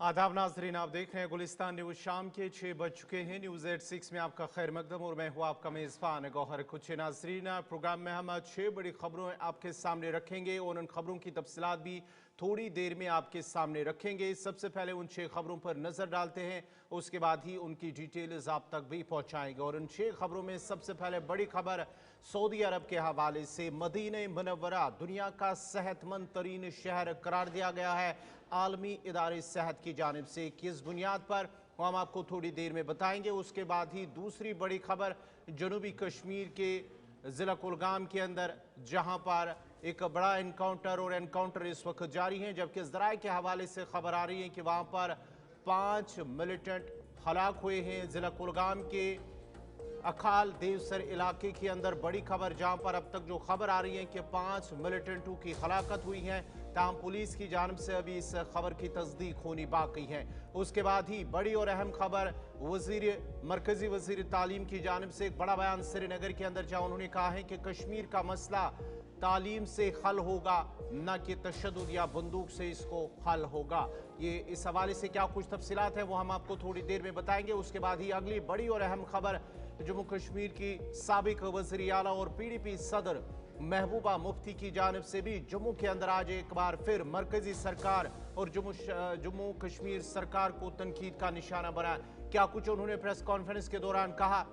आदाब नाजरीन, आप देख रहे हैं गुलिस्तान न्यूज। शाम के 6 बज चुके हैं। न्यूज 86 में आपका खैर मकदम और मैं हूं आपका मेजबान गौहर कुछ। नाजरीन, प्रोग्राम में हम 6 बड़ी खबरों आपके सामने रखेंगे और उन खबरों की तफसीलात भी थोड़ी देर में आपके सामने रखेंगे। सबसे पहले उन 6 खबरों पर नजर डालते हैं, उसके बाद ही उनकी डिटेल्स आप तक भी पहुंचाएंगे। और उन 6 खबरों में सबसे पहले बड़ी खबर सऊदी अरब के हवाले से। मदीना मुनव्वरा दुनिया का सेहतमंद तरीन शहर करार दिया गया है आलमी इदारे सेहत की जानिब से। किस बुनियाद पर वो हम आपको थोड़ी देर में बताएंगे। उसके बाद ही दूसरी बड़ी खबर जनूबी कश्मीर के ज़िला कुलगाम के अंदर, जहां पर एक बड़ा एनकाउंटर इस वक्त जारी है, जबकि ज़राए के हवाले से खबर आ रही है कि वहां पर 5 मिलिटेंट हलाक हुए हैं। ज़िला कुलगाम के अखाल देवसर इलाके के अंदर बड़ी खबर, जहां पर अब तक जो खबर आ रही है कि 5 मिलिटेंटों की हलाकत हुई है, ताहम पुलिस की जानिब से अभी इस खबर की तस्दीक होनी बाकी है। उसके बाद ही बड़ी और अहम खबर मरकजी वजीर तालीम की जानिब से एक बड़ा बयान श्रीनगर के अंदर, जहां उन्होंने कहा है कि कश्मीर का मसला तालीम से हल होगा, न कि तशद्दुद या बंदूक से इसको हल होगा। ये इस हवाले से क्या कुछ तफसीलात है वो हम आपको थोड़ी देर में बताएंगे। उसके बाद ही अगली बड़ी और अहम खबर जम्मू कश्मीर की साबिक वज़ीर आला और PDP सदर महबूबा मुफ्ती की जानिब से भी जम्मू के अंदर आज एक बार फिर मरकजी सरकार और जम्मू कश्मीर सरकार को तनकीद का निशाना बना। क्या कुछ उन्होंने प्रेस कॉन्फ्रेंस के दौरान कहा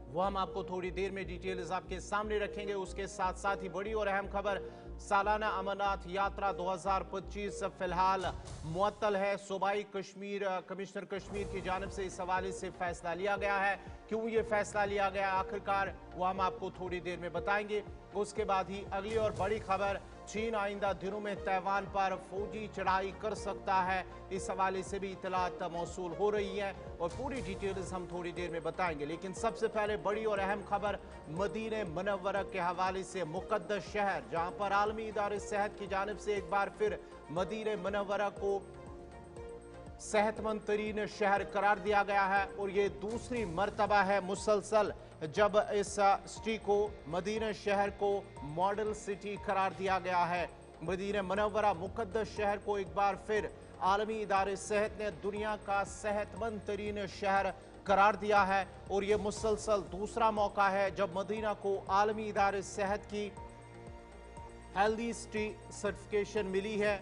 वो हम आपको थोड़ी देर में डिटेल्स आपके सामने रखेंगे। उसके साथ साथ ही बड़ी और अहम खबर सालाना अमरनाथ यात्रा 2025 फिलहाल मुअत्तल है। सूबाई कमिश्नर कश्मीर की जानिब से इस हवाले से फैसला लिया गया है। क्यों ये फैसला लिया गया आखिरकार वो हम आपको थोड़ी देर में बताएंगे। उसके बाद ही अगली और बड़ी खबर, चीन आइंदा दिनों में तैवान पर फौजी चढ़ाई कर सकता है, इस हवाले से भी इतलात मौसूल हो रही है और पूरी डिटेल्स हम थोड़ी देर में बताएंगे। लेकिन सबसे पहले बड़ी और अहम खबर मदीना मुनव्वरा के हवाले से। मुक़द्दस शहर, जहां पर आलमी इदारे सेहत की जानिब से एक बार फिर मदीना मुनव्वरा को सेहतमंद तरीन शहर करार दिया गया है और ये दूसरी मरतबा है मुसलसल जब इस सिटी को, मदीना शहर को मॉडल सिटी करार दिया गया है। मदीना मुनव्वरा मुक़द्दस शहर को एक बार फिर आलमी इदारे सेहत ने दुनिया का सेहतमंद तरीन शहर करार दिया है और ये मुसलसल दूसरा मौका है जब मदीना को आलमी इदारे सेहत की हेल्दी सिटी सर्टिफिकेशन मिली है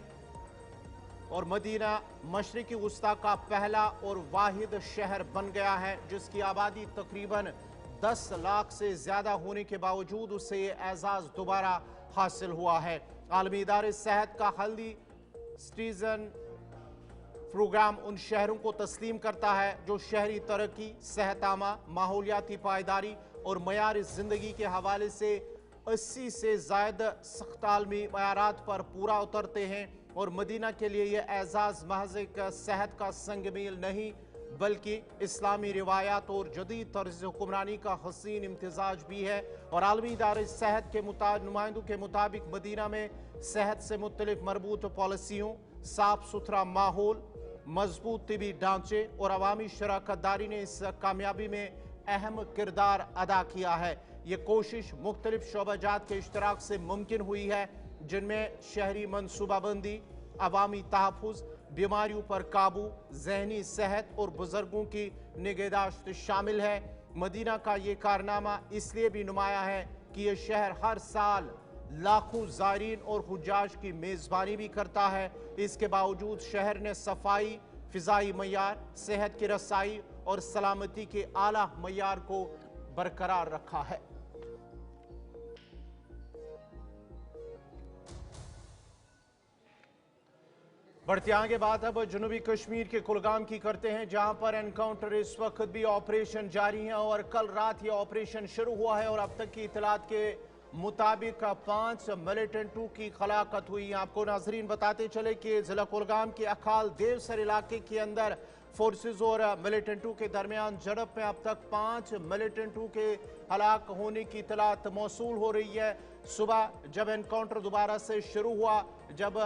और मदीना मशरिकी वस्ता का पहला और वाहिद शहर बन गया है जिसकी आबादी तकरीबन 10 लाख से ज्यादा होने के बावजूद उसे ये एजाज दोबारा हासिल हुआ है। आलमी इदारे सेहत का हेल्दी सिटीजन प्रोग्राम उन शहरों को तस्लीम करता है जो शहरी तरक्की, सेहतआमा, माहौलियाती पायदारी और मयार जिंदगी के हवाले से 80 से ज्यादा सख्त आलमी मयारात पर पूरा उतरते हैं। और मदीना के लिए यह एजाज महज एक सेहत का संगमील नहीं बल्कि इस्लामी रिवायात और जदीद तर्ज हुक्मरानी का हसीन इम्तिजाज भी है। और आलमी इदारे सेहत के नुमाइंदों के मुताबिक मदीना में सेहत से मुख्तलिफ मरबूत पॉलिसियों, साफ सुथरा माहौल, मजबूत तिबी ढांचे और अवामी शराकतदारी ने इस कामयाबी में अहम किरदार अदा किया है। ये कोशिश मुख्तलिफ शोबाजात के इश्तराक से मुमकिन हुई है जिनमें शहरी मनसूबाबंदी, अवामी तहफ़्फ़ुज़, बीमारियों पर काबू, जहनी सेहत और बुजुर्गों की निगहदाश्त शामिल है। मदीना का ये कारनामा इसलिए भी नुमाया है कि यह शहर हर साल लाखों ज़ायरीन और हुज्जाज की मेज़बानी भी करता है। इसके बावजूद शहर ने सफाई, फ़िज़ाई मयार, सेहत की रसाई और सलामती के आला मयार को बरकरार रखा है। बढ़ते आगे बात अब जनूबी कश्मीर के कुलगाम की करते हैं, जहां पर एनकाउंटर इस वक्त भी ऑपरेशन जारी है और कल रात ये ऑपरेशन शुरू हुआ है और अब तक की इतलात के मुताबिक 5 मिलिटेंटों की हलाकत हुई। आपको नाजरीन बताते चले कि जिला कुलगाम के अखाल देवसर इलाके के अंदर फोर्सेज और मिलिटेंटों के दरमियान झड़प में अब तक 5 मिलिटेंटों के हलाक होने की इतलात मौसूल हो रही है। सुबह जब एनकाउंटर दोबारा से शुरू हुआ, जब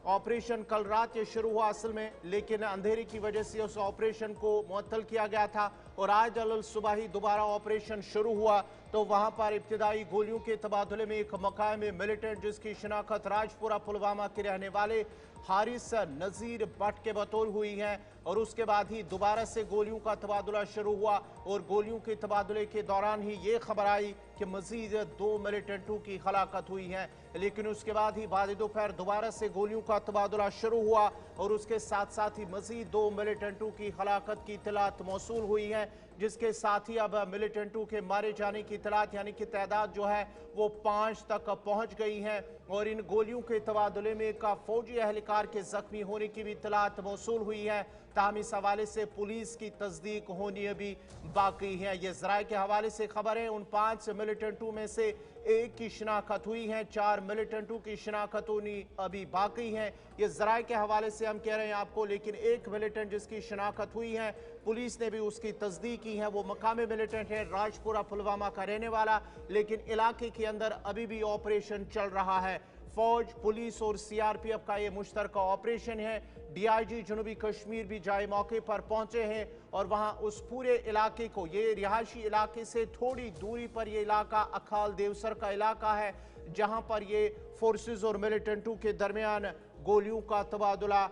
ऑपरेशन कल रात ये शुरू हुआ असल में, लेकिन अंधेरे की वजह से उस ऑपरेशन को मुअत्तल किया गया था और आज अल सुबह ही दोबारा ऑपरेशन शुरू हुआ तो वहां पर इब्तिदाई गोलियों के तबादले में एक मकामी मिलिटेंट जिसकी शिनाख्त राजपुरा पुलवामा के रहने वाले हारिस नजीर भट्ट के बतौर हुई है और उसके बाद ही दोबारा से गोलियों का तबादला शुरू हुआ और गोलियों के तबादले के दौरान ही ये खबर आई कि मजीद 2 मिलिटेंटों की हलाकत हुई है। लेकिन उसके बाद ही बाद दोपहर दोबारा से गोलियों का तबादला शुरू हुआ और उसके साथ साथ ही मजीद 2 मिलिटेंटों की हलाकत की इतलात मौसूल हुई है, जिसके साथ ही अब मिलिटेंटों के मारे जाने की इतलात यानी कि तादाद जो है वो 5 तक पहुंच गई है और इन गोलियों के तबादले में एक फौजी एहलकार के जख्मी होने की भी इतलात मौसूल हुई है। ताहम इस हवाले से पुलिस की तस्दीक होनी अभी बाकी है। ये जराये के हवाले से खबर है उन 5 मिलिटेंटों में से एक की शिनाख्त हुई है, 4 मिलिटेंटों की शिनाख्त होनी अभी बाकी है। ये जराये के हवाले से हम कह रहे हैं आपको, लेकिन एक मिलिटेंट जिसकी शिनाख्त हुई है पुलिस ने भी उसकी तस्दीक की है। वो मकामी मिलिटेंट है, राजपुरा पुलवामा का रहने वाला, लेकिन इलाके के अंदर अभी भी ऑपरेशन चल रहा है। फौज, पुलिस और सीआरपीएफ का ये मुश्तरका ऑपरेशन है। डीआईजी जनूबी कश्मीर भी जाए मौके पर पहुंचे हैं और वहां उस पूरे इलाके को, ये रिहायशी इलाके से थोड़ी दूरी पर ये इलाका अखाल देवसर का इलाका है जहां पर ये फोर्सेस और मिलिटेंटों के दरमियान गोलियों का तबादला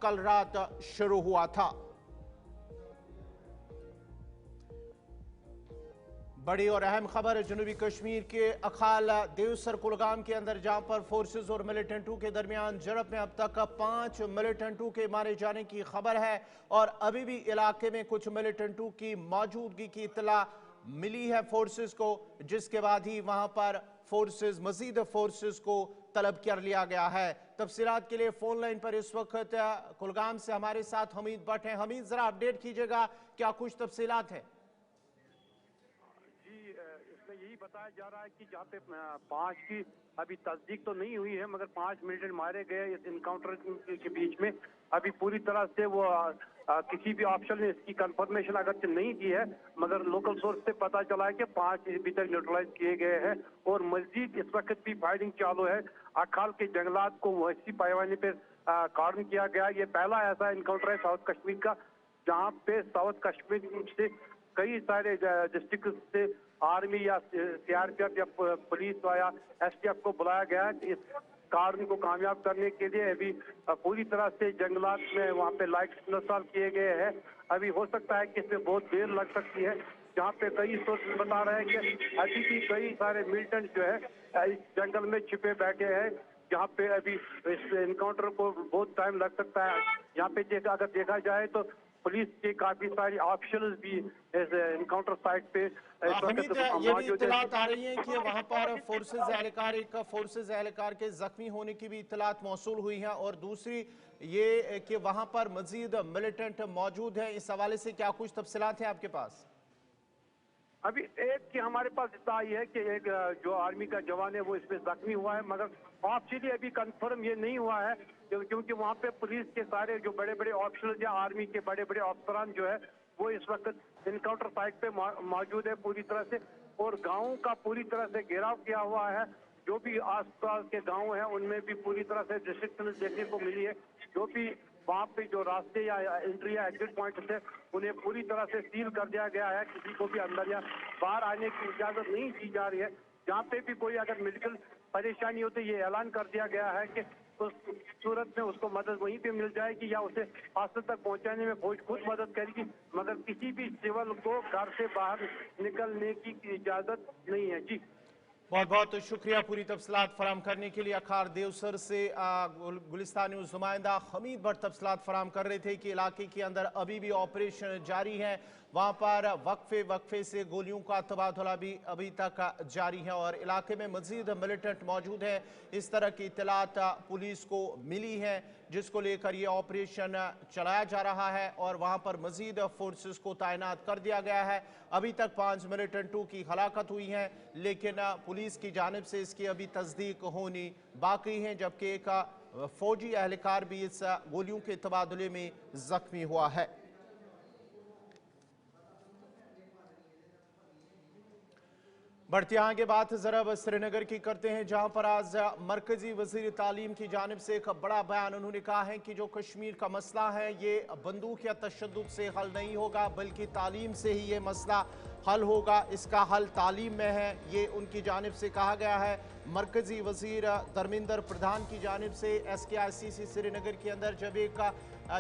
कल रात शुरू हुआ था। बड़ी और अहम खबर जनूबी कश्मीर के अखाल देवसर कुलगाम के अंदर जहां पर फोर्सेस और मिलिटेंटों के दरमियान झड़प में अब तक 5 मिलिटेंटों के मारे जाने की खबर है और अभी भी इलाके में कुछ मिलिटेंटों की मौजूदगी की इतला मिली है फोर्सेस को, जिसके बाद ही वहां पर फोर्सेस मजीद फोर्सेस को तलब कर लिया गया है। तफसीलात के लिए फोन लाइन पर इस वक्त कुलगाम से हमारे साथ हमीद भट्ट हैं। हमीद, जरा अपडेट कीजिएगा, क्या कुछ तफसीलात है? यही बताया जा रहा है कि जहाँ पे 5 की अभी तस्दीक तो नहीं हुई है, मगर 5 मिलिटेंट मारे गए इस इनकाउंटर के बीच में। अभी पूरी तरह से वो किसी भी ऑप्शन ने इसकी कंफर्मेशन अगर नहीं दी है, मगर लोकल सोर्स से पता चला है कि 5 अभी तक न्यूट्रलाइज किए गए हैं और मजीद इस वक्त भी फायरिंग चालू है। अखाल के जंगलात को वैसी पैमाने पर कार्डन किया गया। ये पहला ऐसा इनकाउंटर है साउथ कश्मीर का जहाँ पे साउथ कश्मीर से कई सारे डिस्ट्रिक्ट से आर्मी या सीआरपीएफ या पुलिस या एसटीएफ को बुलाया गया है इस कार्य को कामयाब करने के लिए। अभी पूरी तरह से जंगलात में वहाँ पे लाइट्स इंस्टॉल किए गए हैं। अभी हो सकता है कि इसमें बहुत देर लग सकती है, जहाँ पे कई सोर्सेज बता रहे हैं कि अभी भी कई सारे मिलिटेंट जो है इस जंगल में छिपे बैठे हैं, जहाँ पे अभी इस इनकाउंटर को बहुत टाइम लग सकता है। यहाँ पे अगर देखा जाए तो पुलिस के काफी सारी ऑप्शंस भी इस इनकाउंटर साइट पे हमीद, ये भी इतलात आ रही है कि वहां पर फोर्सेज एहलकार के जख्मी होने की भी इतलात मौसूल हुई है और दूसरी ये कि वहां पर मजीद मिलिटेंट मौजूद है। इस हवाले से क्या कुछ तफसीलात हैं आपके पास? अभी एक की हमारे पास इतना आई है कि एक जो आर्मी का जवान है वो इसमें जख्मी हुआ है, मगर ऑफिशियली अभी कंफर्म ये नहीं हुआ है क्योंकि वहाँ पे पुलिस के सारे जो बड़े बड़े ऑफिसर या आर्मी के बड़े बड़े अफसरान जो है वो इस वक्त इनकाउंटर साइट पे मौजूद है पूरी तरह से, और गाँव का पूरी तरह से घेराव किया हुआ है। जो भी आसपास के गाँव है उनमें भी पूरी तरह से रिस्ट्रिक्शन देखने को मिली है। जो भी वहाँ पे जो रास्ते या एंट्री या एग्जिट पॉइंट थे उन्हें पूरी तरह से सील कर दिया गया है। किसी को भी अंदर या बाहर आने की इजाजत नहीं दी जा रही है। जहाँ पे भी कोई अगर मेडिकल परेशानी हो तो ये ऐलान कर दिया गया है कि उस सूरत में उसको मदद वहीं पे मिल जाएगी या उसे हॉस्पिटल तक पहुंचाने में फौज खुद मदद करेगी, मगर किसी भी सिविल को घर से बाहर निकलने की इजाजत नहीं है। जी बहुत बहुत शुक्रिया पूरी तफसलात फराम करने के लिए। अखाल देवसर से गुलिस्तान न्यूज़ नुमाइंदा हमीद भट्ट तफसलात फराम कर रहे थे कि इलाके के अंदर अभी भी ऑपरेशन जारी है। वहाँ पर वक्फे से गोलियों का तबादला भी अभी तक जारी है और इलाके में मजीद मिलिटेंट मौजूद है। इस तरह की इतलात पुलिस को मिली है जिसको लेकर ये ऑपरेशन चलाया जा रहा है और वहाँ पर मजीद फोर्सेस को तैनात कर दिया गया है। अभी तक 5 मिलिटेंटों की हलाकत हुई है, लेकिन पुलिस की जानिब से इसकी अभी तस्दीक होनी बाकी है, जबकि एक फौजी एहलकार भी इस गोलियों के तबादले में जख्मी हुआ है। बढ़ते आगे बात जरा अब श्रीनगर की करते हैं, जहां पर आज मरकजी वजीर तालीम की जानिब से एक बड़ा बयान। उन्होंने कहा है कि जो कश्मीर का मसला है ये बंदूक या तशद्दुद से हल नहीं होगा, बल्कि तालीम से ही ये मसला हल होगा। इसका हल तालीम में है, ये उनकी जानिब से कहा गया है। मरकजी वजीर धर्मेंद्र प्रधान की जानिब से SKICC श्रीनगर के अंदर जब एक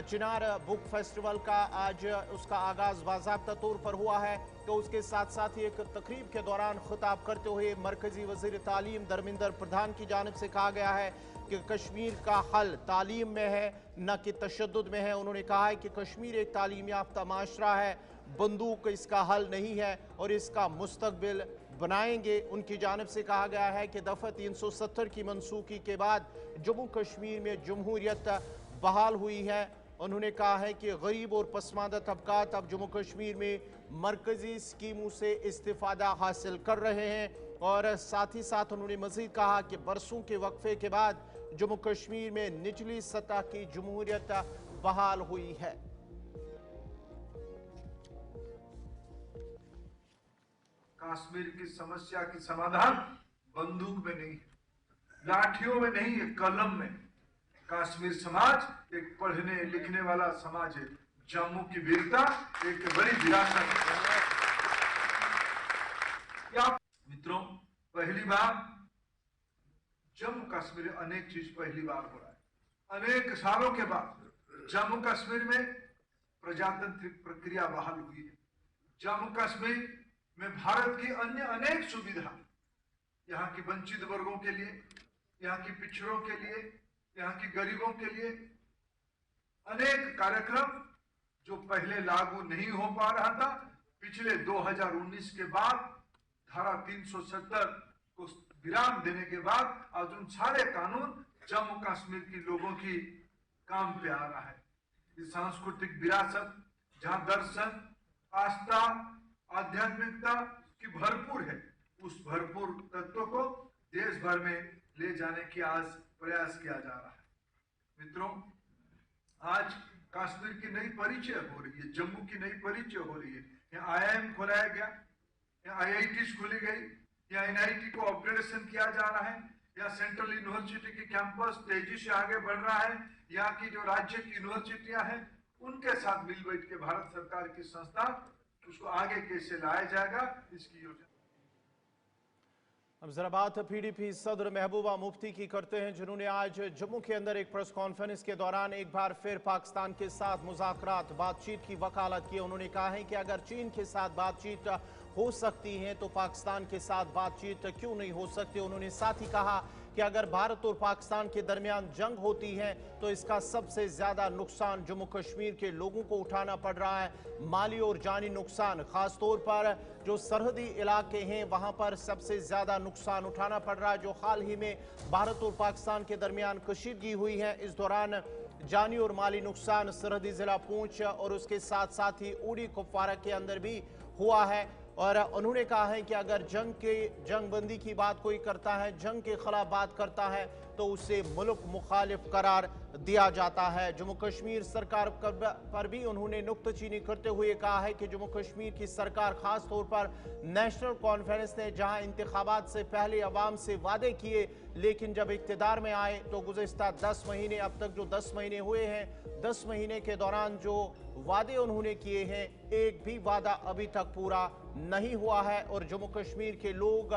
चिनार बुक फेस्टिवल का आज उसका आगाज़ बाज़ाब्ता तौर पर हुआ है, तो उसके साथ साथ ही एक तकरीब के दौरान खिताब करते हुए मरकजी वज़ीर तालीम धर्मेंद्र प्रधान की जानिब से कहा गया है कि कश्मीर का हल तालीम में है, न कि तशद्दुद में है। उन्होंने कहा है कि कश्मीर एक तालीम याफ्ता माशरा है, बंदूक इसका हल नहीं है और इसका मुस्तकबिल बनाएंगे। उनकी जानिब से कहा गया है कि दफ़ा 370 की मनसूखी के बाद जम्मू कश्मीर में जमहूरियत बहाल हुई है। उन्होंने कहा है कि गरीब और पसमानदा तबकात अब जम्मू कश्मीर में मरकजी स्कीमों से इस्तिफादा हासिल कर रहे हैं। और साथ ही साथ उन्होंने मजीद कहा कि बरसों के वक्फे के बाद जम्मू कश्मीर में निचली सतह की जमहूरियत बहाल हुई है। कश्मीर की समस्या की समाधान बंदूक में नहीं, लाठियों में नहीं है, कलम में। कश्मीर समाज एक पढ़ने लिखने वाला समाज है। जम्मू की वीरता एक बड़ी विरासत है। क्या मित्रों, पहली बार जम्मू कश्मीर अनेक चीज पहली बार हो रहा है। अनेक सालों के बाद जम्मू कश्मीर में प्रजातांत्रिक प्रक्रिया बहाल हुई है। जम्मू कश्मीर में भारत की अन्य अनेक सुविधा, यहाँ की वंचित वर्गों के लिए, यहाँ की पिछड़ों के लिए, यहाँ की गरीबों के लिए अनेक कार्यक्रम जो पहले लागू नहीं हो पा रहा था, पिछले 2019 के बाद धारा 370 को विराम देने के बाद आज उन सारे कानून जम्मू कश्मीर के लोगों की काम पे आ रहा है। ये सांस्कृतिक विरासत जहां दर्शन, आस्था, आध्यात्मिकता की भरपूर है, उस भरपूर तत्व को देश भर में ले जाने की आज प्रयास किया जा रहा है। मित्रों, आज कश्मीर की नई परिचय हो रही है, जम्मू की नई परिचय हो रही है। यहाँ IIM खोलाया गया, यहाँ IITs खोली गई, यहाँ NIT को अपग्रेडेशन किया जा रहा है, यहाँ सेंट्रल यूनिवर्सिटी की कैंपस तेजी से आगे बढ़ रहा है। यहाँ की जो राज्य की यूनिवर्सिटियां हैं उनके साथ मिल बैठ के भारत सरकार की संस्था उसको आगे कैसे लाया जाएगा, इसकी योजना। अब जरा बात PDP सदर महबूबा मुफ्ती की करते हैं, जिन्होंने आज जम्मू के अंदर एक प्रेस कॉन्फ्रेंस के दौरान एक बार फिर पाकिस्तान के साथ मुज़ाकरात बातचीत की वकालत की। उन्होंने कहा है कि अगर चीन के साथ बातचीत हो सकती है तो पाकिस्तान के साथ बातचीत क्यों नहीं हो सकती। उन्होंने साथ ही कहा कि अगर भारत और पाकिस्तान के दरमियान जंग होती है तो इसका सबसे ज्यादा नुकसान जम्मू कश्मीर के लोगों को उठाना पड़ रहा है। माली और जानी नुकसान, खासतौर पर जो सरहदी इलाके हैं वहां पर सबसे ज्यादा नुकसान उठाना पड़ रहा है। जो हाल ही में भारत और पाकिस्तान के दरमियान कशीदगी हुई है, इस दौरान जानी और माली नुकसान सरहदी जिला पूंछ और उसके साथ साथ ही उड़ी कुपवारा के अंदर भी हुआ है। और उन्होंने कहा है कि अगर जंगबंदी की बात कोई करता है, जंग के खिलाफ बात करता है तो उसे मुल्क मुखालिफ करार दिया जाता है। जम्मू कश्मीर सरकार पर भी उन्होंने नुक्ताचीनी करते हुए कहा है कि जम्मू कश्मीर की सरकार खास तौर पर नेशनल कॉन्फ्रेंस ने जहां इंतखाबात से पहले अवाम से वादे किए, लेकिन जब इक़्तिदार में आए तो गुज़िश्ता 10 महीने, अब तक जो 10 महीने हुए हैं, 10 महीने के दौरान जो वादे उन्होंने किए हैं एक भी वादा अभी तक पूरा नहीं हुआ है और जम्मू कश्मीर के लोग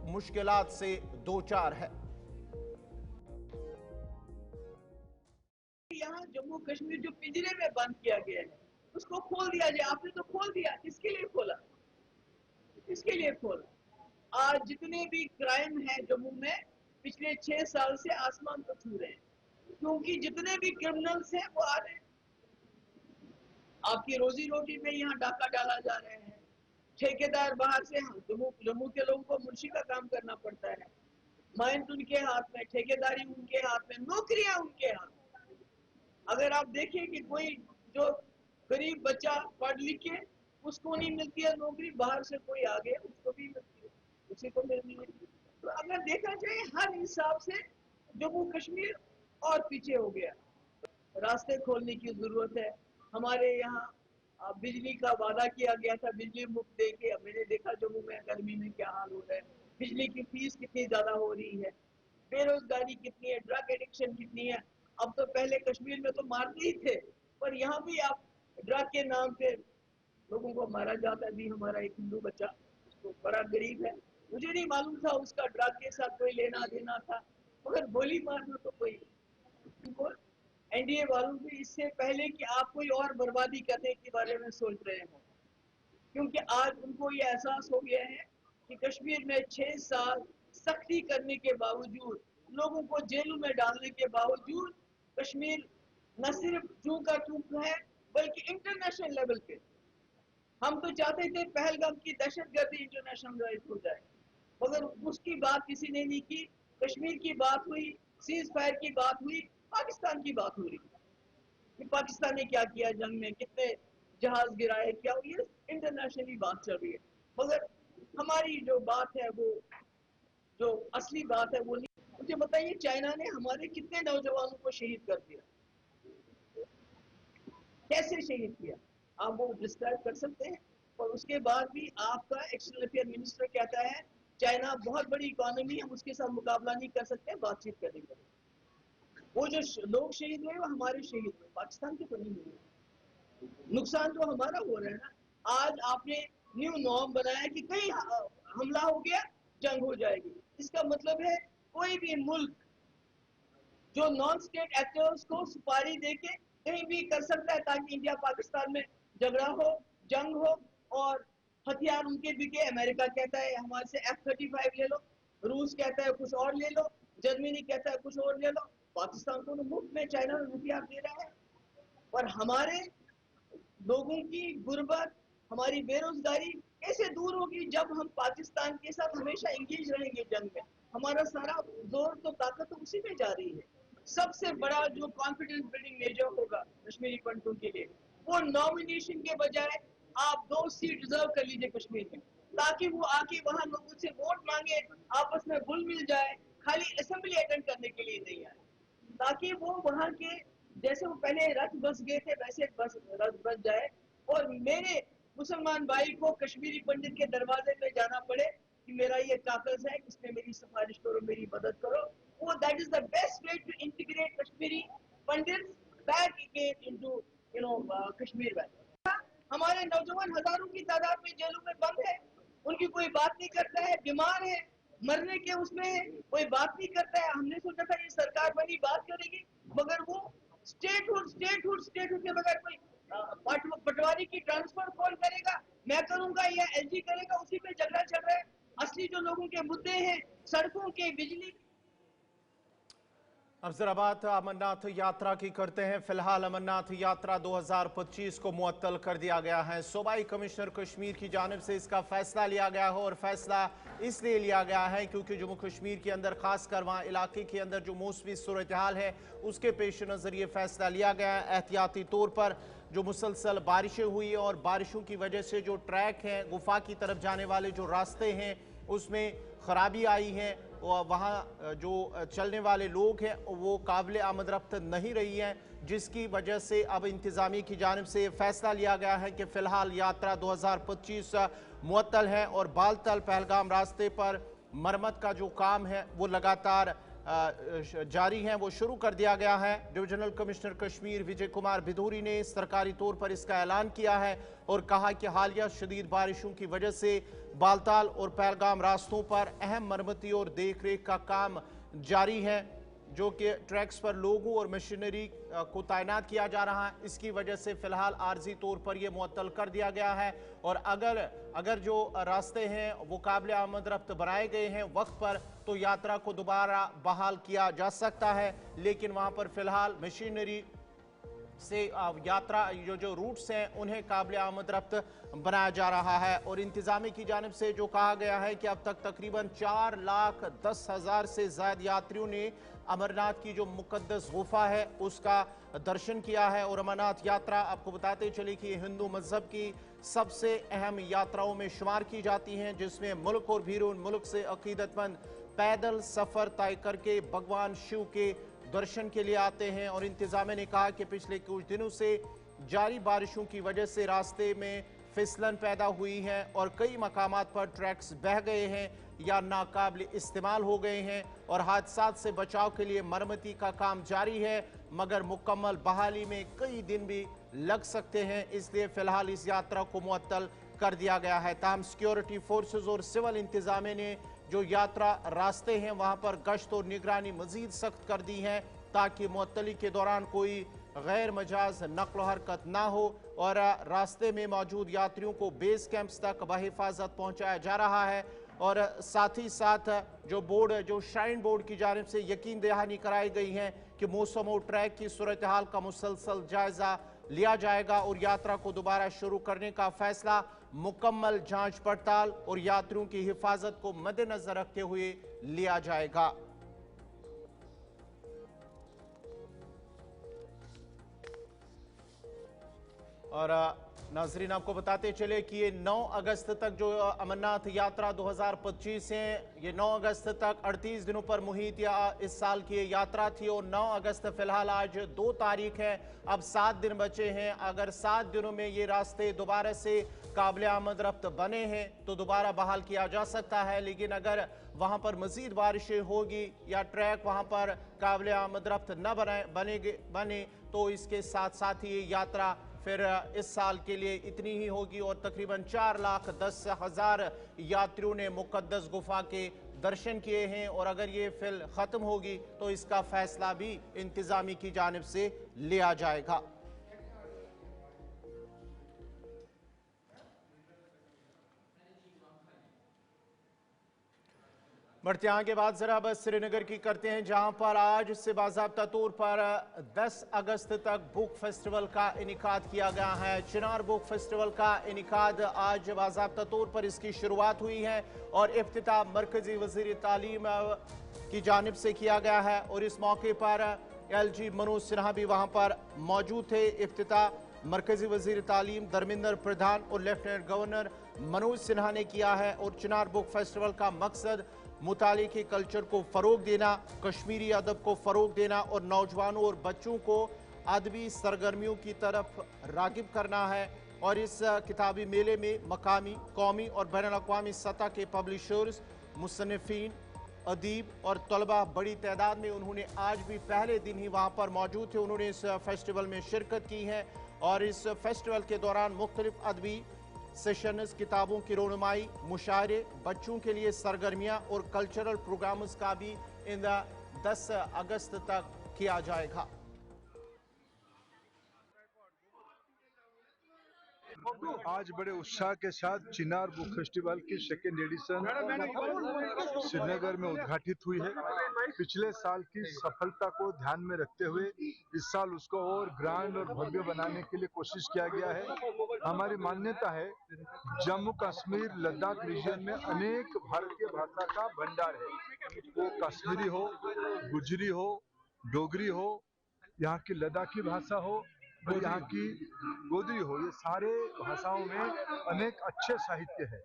मुश्किलात से दो चार है। यहाँ जम्मू कश्मीर जो पिंजरे में बंद किया गया है उसको खोल दिया जाए। आपने तो खोल दिया, किसके लिए खोला? किसके लिए खोला? आज जितने भी क्राइम है जम्मू में पिछले 6 साल से आसमान को छू रहे हैं, क्योंकि जितने भी क्रिमिनल्स हैं वो आ रहे हैं। आपकी रोजी रोटी में यहाँ डाका डाला जा रहे हैं। ठेकेदार बाहर से, जम्मू के लोगों को मुंशी का काम करना पड़ता है। माइंस उनके हाथ में, ठेकेदारी उनके हाथ में, नौकरियां उनके हाथ में। अगर आप देखें कि कोई जो गरीब बच्चा पढ़ लिख के उसको नहीं मिलती है नौकरी, बाहर से कोई आ गया उसको भी मिलती है, उसी को मिलनी है। तो अगर देखा जाए हर हिसाब से जम्मू कश्मीर और पीछे हो गया। रास्ते खोलने की जरूरत है। हमारे यहाँ बिजली का वादा किया गया था, बिजली मुफ्त देके। अब मैंने देखा जम्मू में गर्मी में क्या हाल हो रहा है, बिजली की फीस कितनी ज्यादा हो रही है, बेरोजगारी कितनी है, ड्रग एडिक्शन कितनी है। अब तो पहले कश्मीर में तो मारते ही थे, पर यहाँ भी आप ड्रग के नाम पे लोगों को मारा जाता है। भी हमारा एक हिंदू बच्चा उसको बड़ा गरीब है, मुझे नहीं मालूम था उसका ड्रग के साथ कोई लेना देना था, मगर गोली मारना तो कोई उनको एनडीए वालों को इससे पहले कि आप कोई और बर्बादी करने के बारे में सोच रहे हो, क्योंकि आज उनको ये एहसास हो गया है कि कश्मीर में 6 साल सख्ती करने के बावजूद, लोगों को जेलों में डालने के बावजूद, कश्मीर न सिर्फ जू का तू है बल्कि इंटरनेशनल लेवल पे। हम तो चाहते थे पहलगाम की दहशतगर्दी इंटरनेशनलाइज हो जाए, मगर उसकी बात किसी ने नहीं की। कश्मीर की बात हुई, सीज फायर की बात हुई, पाकिस्तान की बात हो रही कि पाकिस्तान ने क्या किया जंग में, कितने जहाज गिराए, क्या ये इंटरनेशनली बात चल रही है। मगर हमारी जो बात है, वो जो असली बात है वो नहीं। मुझे बताइए, चाइना ने हमारे कितने नौजवानों को शहीद कर दिया, कैसे शहीद किया, आप वो डिस्क्राइब कर सकते हैं? और उसके बाद भी आपका एक्सटर्नल अफेयर मिनिस्टर कहता है चाइना बहुत बड़ी इकोनॉमी है, उसके साथ मुकाबला नहीं कर सकते, बातचीत करेंगे। वो जो लोग शहीद हुए वो हमारे शहीद हुए, पाकिस्तान के तो नहीं हुए। नुकसान तो हमारा हो रहा है ना। आज आपने न्यू नॉर्म बनाया कि कहीं हमला हो गया जंग हो जाएगी। इसका मतलब है कोई भी मुल्क जो नॉन स्टेट एक्टर्स को सुपारी देके कहीं भी कर सकता है, ताकि इंडिया पाकिस्तान में झगड़ा हो, जंग हो और हथियार उनके बिके। अमेरिका कहता है हमारे से F-35 ले लो, रूस कहता है कुछ और ले लो, जर्मनी कहता है कुछ और ले लो। पाकिस्तान को मुफ्त में चाइना में रुपया दे रहा है, और हमारे लोगों की गुर्बत, हमारी बेरोजगारी कैसे दूर होगी जब हम पाकिस्तान के साथ हमेशा इंगेज रहेंगे जंग में। हमारा सारा जोर तो ताकत तो उसी में जा रही है। सबसे बड़ा जो कॉन्फिडेंस बिल्डिंग मेजर होगा कश्मीरी पंडितों के लिए, वो नॉमिनेशन के बजाय आप 2 सीट रिजर्व कर लीजिए कश्मीर में, ताकि वो आके वहां लोगों से वोट मांगे, आपस में घुल मिल जाए, खाली असेंबली अटेंड करने के लिए नहीं आए, ताकि वो वहां के जैसे वो पहले रथ बस गए थे वैसे बस रथ बस जाए, और मेरे मुसलमान भाई को कश्मीरी पंडित के दरवाजे पे जाना पड़े कि मेरा ये कागज है, इसमें मेरी सिफारिश करो, मेरी मदद करो। वो that is the best way to integrate Kashmiri Pandits back again into Kashmir valley. हमारे नौजवान हजारों की तादाद में जेलों में बंद है, उनकी कोई बात नहीं करता है, बीमार है, मरने के उसमें कोई बात नहीं करता है। हमने सोचा था ये सरकार बनी बात करेगी, मगर वो स्टेटहुड के बगैर कोई पटवारी की ट्रांसफर कौन करेगा, मैं करूंगा या एलजी करेगा, उसी पे झगड़ा चल रहा है। असली जो लोगों के मुद्दे हैं, सड़कों के, बिजली। अब जरा बात अमरनाथ यात्रा की करते हैं। फिलहाल अमरनाथ यात्रा 2025 को मुअत्तल कर दिया गया है। सूबाई कमिश्नर कश्मीर की जानिब से इसका फैसला लिया गया है, और फैसला इसलिए लिया गया है क्योंकि जम्मू कश्मीर के अंदर खासकर वहाँ इलाके के अंदर जो मौसमी सूरत हाल है उसके पेश नज़र ये फैसला लिया गया है। एहतियाती तौर पर जो मुसलसल बारिशें हुई और बारिशों की वजह से जो ट्रैक हैं, गुफा की तरफ जाने वाले जो रास्ते हैं उसमें खराबी आई है, और वहाँ जो चलने वाले लोग हैं वो काबिल आमद रफ्त नहीं रही हैं, जिसकी वजह से अब इंतज़ामिया की जानिब से फैसला लिया गया है कि फ़िलहाल यात्रा 2025 मुअत्तल है, और बालतल पहलगाम रास्ते पर मरम्मत का जो काम है वो लगातार जारी है, वो शुरू कर दिया गया है। डिविजनल कमिश्नर कश्मीर विजय कुमार भिदूरी ने सरकारी तौर पर इसका ऐलान किया है और कहा कि हालिया शदीद बारिशों की वजह से बालताल और पहलगाम रास्तों पर अहम मरम्मती और देख रेख का काम जारी है, जो कि ट्रैक्स पर लोगों और मशीनरी को तैनात किया जा रहा है। इसकी वजह से फ़िलहाल आर्जी तौर पर यह मुअत्तल कर दिया गया है, और अगर जो रास्ते हैं वो काबिल आमद रफ्त बनाए गए हैं वक्त पर, तो यात्रा को दोबारा बहाल किया जा सकता है। लेकिन वहाँ पर फ़िलहाल मशीनरी से यात्रा जो रूट्स हैं उन्हें काबिल आमद रफ्त बनाया जा रहा है। और इंतज़ामिया की जानिब से जो कहा गया है कि अब तक तकरीबन 4,10,000 से ज़्यादा यात्रियों ने अमरनाथ की जो मुकद्दस गुफा है उसका दर्शन किया है। और अमरनाथ यात्रा आपको बताते चले कि हिंदू मजहब की सबसे अहम यात्राओं में शुमार की जाती हैं, जिसमें मुल्क और बैरून मुल्क से अकीदतमंद पैदल सफ़र तय करके भगवान शिव के दर्शन के लिए आते हैं। और इंतज़ामिया ने कहा कि पिछले कुछ दिनों से जारी बारिशों की वजह से रास्ते में फिसलन पैदा हुई है और कई मकामात पर ट्रैक्स बह गए हैं या नाकाबिल इस्तेमाल हो गए हैं और हादसात से बचाव के लिए मरम्मती का काम जारी है, मगर मुकम्मल बहाली में कई दिन भी लग सकते हैं। इसलिए फिलहाल इस यात्रा को मुअत्तल कर दिया गया है। ताहम सिक्योरिटी फोर्सेज और सिविल इंतजामिया ने जो यात्रा रास्ते हैं वहां पर गश्त और निगरानी मजीद सख्त कर दी है ताकि मुअत्तली के दौरान कोई गैर मजाज नक्ल हरकत ना हो और रास्ते में मौजूद यात्रियों को बेस कैंप्स तक बहिफाजत पहुंचाया जा रहा है। और साथ ही साथ जो श्राइन बोर्ड की जानिब से यकीन दहानी कराई गई है कि मौसम और ट्रैक की सूरत हाल का मुसलसल जायजा लिया जाएगा और यात्रा को दोबारा शुरू करने का फैसला मुकम्मल जांच पड़ताल और यात्रियों की हिफाजत को मद्देनजर रखते हुए लिया जाएगा। और नाजरीन आपको बताते चले कि ये 9 अगस्त तक जो अमरनाथ यात्रा 2025 है, ये 9 अगस्त तक 38 दिनों पर मुहित या इस साल की ये यात्रा थी और 9 अगस्त फिलहाल आज 2 तारीख है, अब 7 दिन बचे हैं। अगर 7 दिनों में ये रास्ते दोबारा से काबिल आमद रफ्त बने हैं तो दोबारा बहाल किया जा सकता है, लेकिन अगर वहां पर मजीद बारिशें होगी या ट्रैक वहां पर काबिल आमद रफ्त न बने तो इसके साथ साथ ही ये यात्रा फिर इस साल के लिए इतनी ही होगी और तकरीबन 4,10,000 यात्रियों ने मुकद्दस गुफा के दर्शन किए हैं। और अगर ये फिल ख़त्म होगी तो इसका फैसला भी इंतज़ामी की जानिब से लिया जाएगा। बढ़ते आगे बाद जरा बस श्रीनगर की करते हैं, जहां पर आज से बाज़ाब्ता तौर पर 10 अगस्त तक बुक फेस्टिवल का इनिकाद किया गया है। चिनार बुक फेस्टिवल का इनिकाद आज बाज़ाब्ता तौर पर इसकी शुरुआत हुई है और इफ्तिताह मरकजी वज़ीर तालीम की जानिब से किया गया है और इस मौके पर LG मनोज सिन्हा भी वहां पर मौजूद थे। इफ्तिताह मरकजी वज़ीर तालीम धर्मेंद्र प्रधान और लेफ्टिनेंट गवर्नर मनोज सिन्हा ने किया है और चिनार बुक फेस्टिवल का मकसद मुताले के कल्चर को फ़रोग देना, कश्मीरी अदब को फ़रोग देना और नौजवानों और बच्चों को अदबी सरगर्मियों की तरफ रागिब करना है। और इस किताबी मेले में मकामी, कौमी और बैनुल-अक़वामी सतह के पब्लिशर्स, मुसन्निफ़ीन, अदीब और तलबा बड़ी तादाद में उन्होंने आज भी पहले दिन ही वहाँ पर मौजूद थे। उन्होंने इस फेस्टिवल में शिरकत की है और इस फेस्टिवल के दौरान मुख्तलिफ अदबी सेशंस, किताबों की रोनुमाई, मुशायरे, बच्चों के लिए सरगर्मियाँ और कल्चरल प्रोग्राम्स का भी इन 10 अगस्त तक किया जाएगा। आज बड़े उत्साह के साथ चिनार बुक फेस्टिवल की सेकेंड एडिशन श्रीनगर में उद्घाटित हुई है। पिछले साल की सफलता को ध्यान में रखते हुए इस साल उसको और ग्रैंड और भव्य बनाने के लिए कोशिश किया गया है। हमारी मान्यता है जम्मू कश्मीर लद्दाख रीजन में अनेक भारतीय भाषा का भंडार है, वो कश्मीरी हो, गुजरी हो, डोगरी हो, यहाँ की लद्दाखी भाषा हो और यहाँ की गोदरी हो, ये सारे भाषाओं में अनेक अच्छे साहित्य है।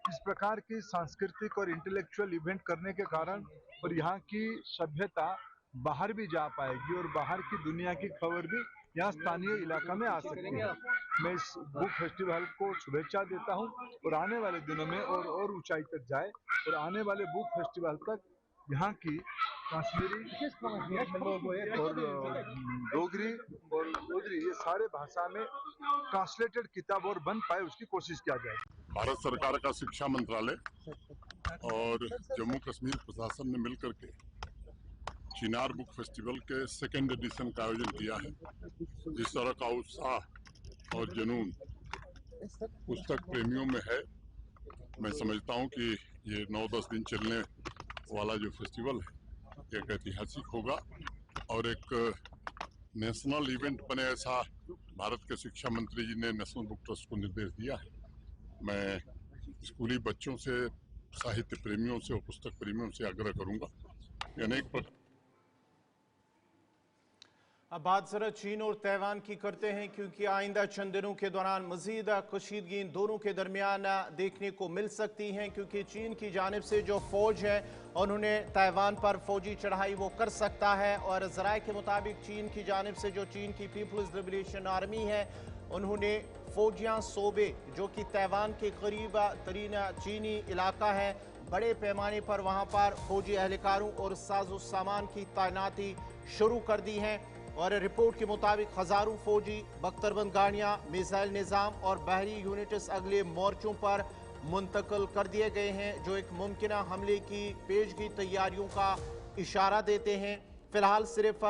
इस प्रकार की सांस्कृतिक और इंटेलेक्चुअल इवेंट करने के कारण और यहाँ की सभ्यता बाहर भी जा पाएगी और बाहर की दुनिया की खबर भी यहाँ स्थानीय इलाका में आ सकती है। मैं इस बुक फेस्टिवल को शुभेच्छा देता हूँ और आने वाले दिनों में और ऊंचाई तक जाए और आने वाले बुक फेस्टिवल तक यहाँ की कश्मीरी और डोगरी और गोदरी ये सारे भाषा में ट्रांसलेटेड किताब और बन पाए उसकी कोशिश किया जाए। भारत सरकार का शिक्षा मंत्रालय और जम्मू कश्मीर प्रशासन ने मिलकर के चिनार बुक फेस्टिवल के सेकेंड एडिशन का आयोजन किया है। जिस तरह का उत्साह और जुनून पुस्तक प्रेमियों में है, मैं समझता हूं कि ये 9-10 दिन चलने वाला जो फेस्टिवल है एक ऐतिहासिक होगा और एक नेशनल इवेंट बने, ऐसा भारत के शिक्षा मंत्री जी ने नेशनल बुक ट्रस्ट को निर्देश दिया है। मैं स्कूली बच्चों से, साहित्य प्रेमियों से और पुस्तक प्रेमियों से आग्रह करूंगा कि अनेक अब बात जरा चीन और तैवान की करते हैं, क्योंकि आइंदा चंद दिनों के दौरान मजीद कशीदगी इन दोनों के दरमियान देखने को मिल सकती हैं, क्योंकि चीन की जानिब से जो फौज है उन्होंने तैवान पर फौजी चढ़ाई वो कर सकता है, और ज़राए के मुताबिक चीन की जानिब से जो चीन की पीपल्स लिबरेशन आर्मी है उन्होंने फौजियाँ सोबे जो कि तैवान के करीब तरीन चीनी इलाका है, बड़े पैमाने पर वहाँ पर फौजी एहलकारों और साजो सामान की तैनाती शुरू कर दी है। और रिपोर्ट के मुताबिक हज़ारों फौजी, बख्तरबंद गाड़ियाँ, मिसाइल निज़ाम और बहरी यूनिट्स अगले मोर्चों पर मुंतकिल कर दिए गए हैं, जो एक मुमकिना हमले की पेशगी तैयारियों का इशारा देते हैं। फिलहाल सिर्फ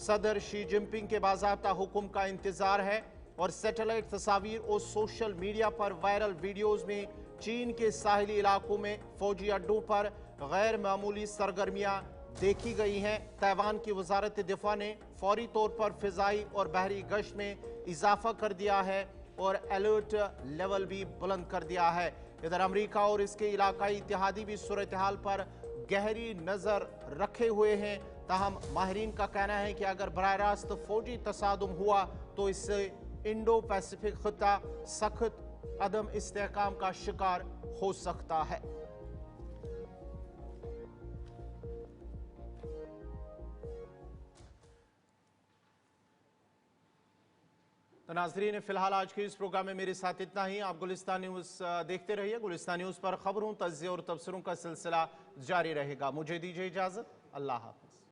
सदर शी जिनपिंग के बाज़ाब्ता हुक्म का इंतज़ार है, और सैटेलाइट तस्वीर और सोशल मीडिया पर वायरल वीडियोज़ में चीन के साहिली इलाकों में फौजी अड्डों पर गैर मामूली सरगर्मियाँ देखी गई हैं। तैवान की वजारत दिफा ने फौरी तौर पर फिजाई और बहरी गश्त में इजाफा कर दिया है और अलर्ट लेवल भी बुलंद कर दिया है। इधर अमरीका और इसके इलाकाई इत्तेहादी भी सूरत हाल पर गहरी नज़र रखे हुए हैं। ताहम माहिरीन का कहना है कि अगर बराह रास्त फौजी तसादुम हुआ तो इससे इंडो पैसिफिक खिता सख्त अदम इस्तेहकाम का शिकार हो सकता है। तो नाजरीन, फिलहाल आज के इस प्रोग्राम में मेरे साथ इतना ही। आप गुलिस्तान न्यूज़ देखते रहिए। गुलिस्तान न्यूज़ पर खबरों, तज्ज़िये और तबसरों का सिलसिला जारी रहेगा। मुझे दीजिए इजाज़त। अल्लाह हाफ़िज़।